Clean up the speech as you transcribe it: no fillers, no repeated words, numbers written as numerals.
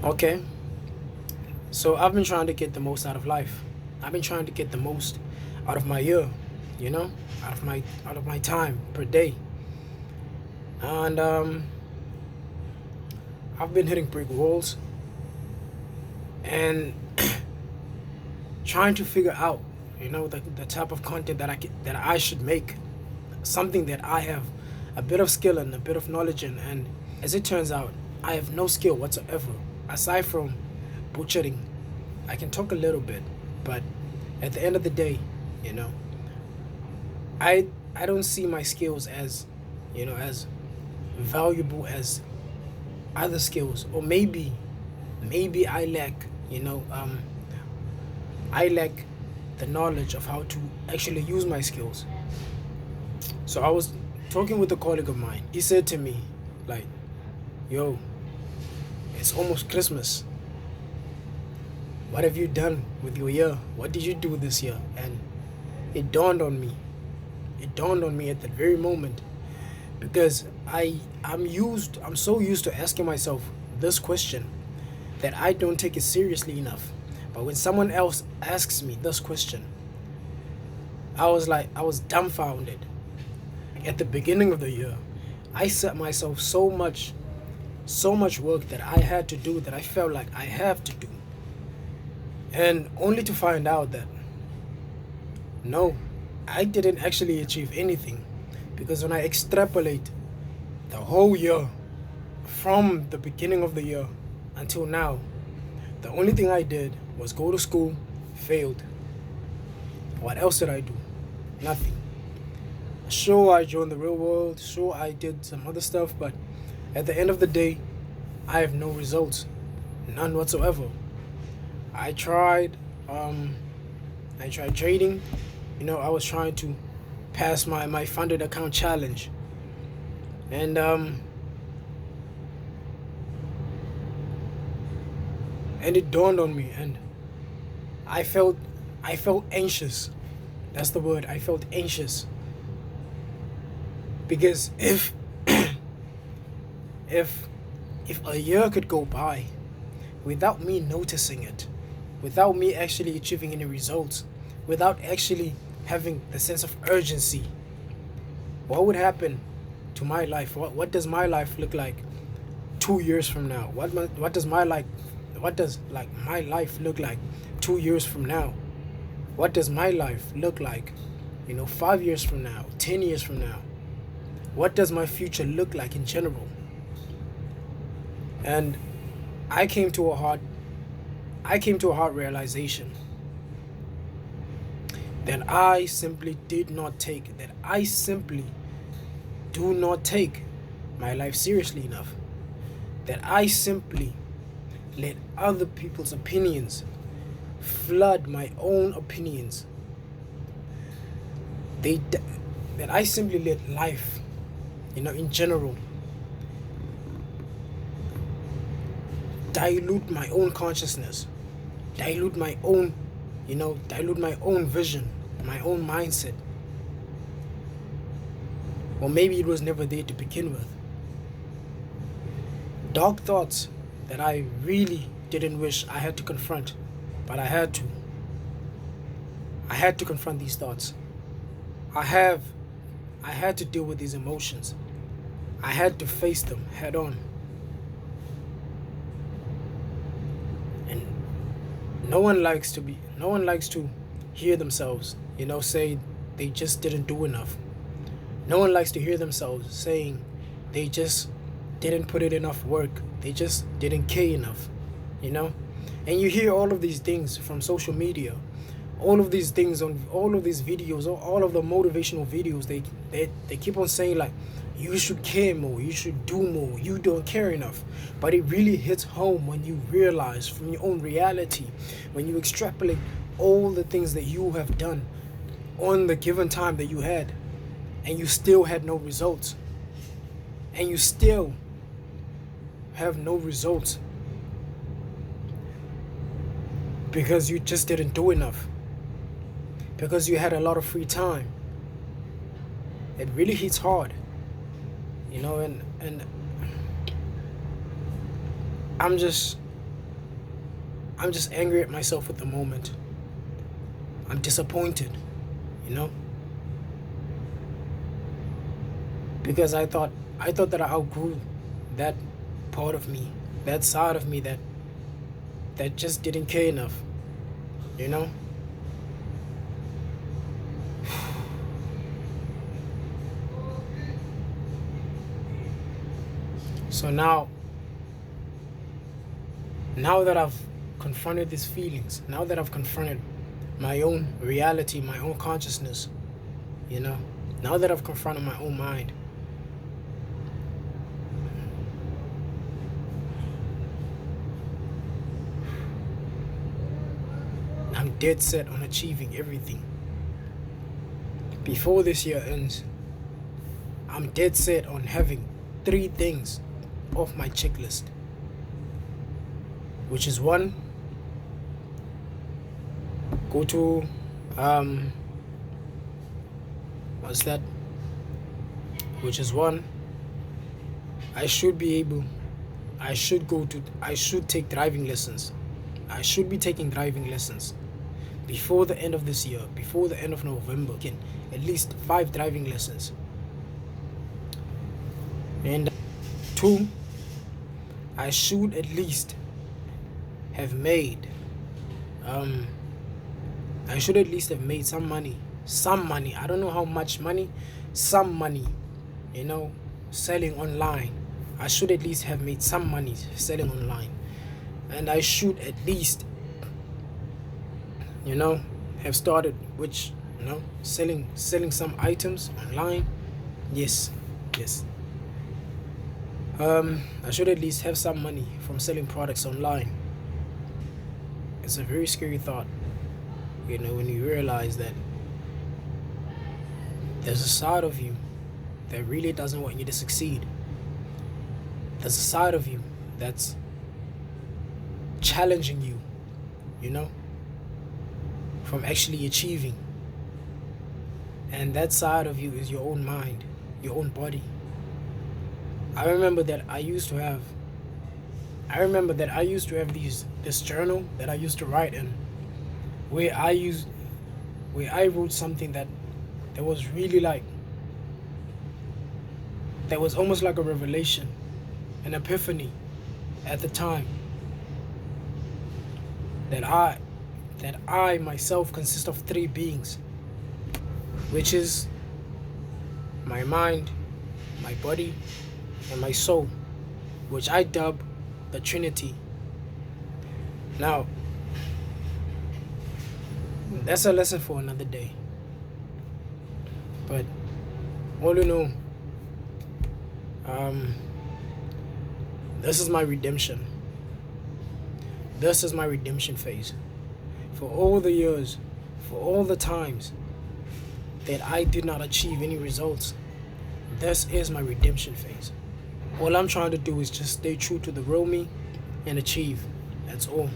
Okay, so I've been trying to get the most out of life. I've been trying to get the most out of my year, you know, out of my time per day, and I've been hitting brick walls and trying to figure out, the type of content that I should make, something that I have a bit of skill and a bit of knowledge in, and as it turns out, I have no skill whatsoever aside from butchering. I can talk a little bit, but at the end of the day, you know, I don't see my skills as, as valuable as other skills, or maybe I lack the knowledge of how to actually use my skills. So I was talking with a colleague of mine. He said to me, like, "Yo, it's almost Christmas. What have you done with your year? What did you do this year?" And it dawned on me. It dawned on me at that very moment, because I'm so used to asking myself this question that I don't take it seriously enough. But when someone else asks me this question, I was dumbfounded. At the beginning of the year, I set myself so much work that I had to do, that I felt like I have to do. And only to find out that no, I didn't actually achieve anything. Because when I extrapolate the whole year, from the beginning of the year until now, the only thing I did was go to school, failed. What else did I do? Nothing. Sure, I joined the real world. Sure, I did some other stuff. But at the end of the day, I have no results. None whatsoever. I tried, um, I tried trading. I was trying to pass my funded account challenge. And it dawned on me, and I felt I felt anxious. That's the word. I felt anxious, because if if a year could go by without me noticing it, without me actually achieving any results, without actually having the sense of urgency, what would happen to my life? What does my life look like 2 years from now? What does like my life look like 2 years from now? What does my life look like, 5 years from now, 10 years from now? What does my future look like in general? And I came to a hard I came to a hard realization that I simply do not take my life seriously enough. That I simply let other people's opinions flood my own opinions. They that I simply let life, in general, dilute my own consciousness, dilute my own, dilute my own vision, my own mindset. Or maybe it was never there to begin with. Dark thoughts that I really didn't wish I had to confront, but I had to. I had to confront these thoughts. I have I had to deal with these emotions. I had to face them head on. And no one likes to hear themselves, say they just didn't do enough. No one likes to hear themselves saying they just didn't put in enough work. They just didn't care enough, you know? And you hear all of these things from social media, all of these things on all of these videos, all of the motivational videos. They keep on saying, like, you should care more, you should do more, you don't care enough. But it really hits home when you realize from your own reality, when you extrapolate all the things that you have done on the given time that you had, and you still had no results, and you still have no results because you just didn't do enough, because you had a lot of free time. It really hits hard, and I'm just I'm just angry at myself at the moment. I'm disappointed, you know? Because I thought that I outgrew that part of me, that side of me that just didn't care enough, you know? So now that I've confronted these feelings, now that I've confronted my own reality, my own consciousness, you know, now that I've confronted my own mind, I'm dead set on achieving everything. Before this year ends, I'm dead set on having 3 things off my checklist, which is 1, go to what's that? Which is 1, I should take driving lessons. I should be taking driving lessons before the end of this year, before the end of November. At least 5 driving lessons. And 2, I should at least have made some money. I don't know how much money, some money, you know, selling online. I should at least have made some money selling online. And I should at least, you know, have started, selling some items online. Yes. I should at least have some money from selling products online. It's a very scary thought, you know, when you realize that there's a side of you that really doesn't want you to succeed. There's a side of you that's challenging you, you know, from actually achieving. And that side of you is your own mind, your own body. I remember that I used to have this journal that I used to write in, where I wrote something that was really that was almost like a revelation, an epiphany at the time, that I myself consist of 3 beings, which is my mind, my body, and my soul, which I dub the Trinity. Now, that's a lesson for another day. But all in all, this is my redemption. This is my redemption phase. For all the years, for all the times that I did not achieve any results, this is my redemption phase. All I'm trying to do is just stay true to the real me and achieve. That's all.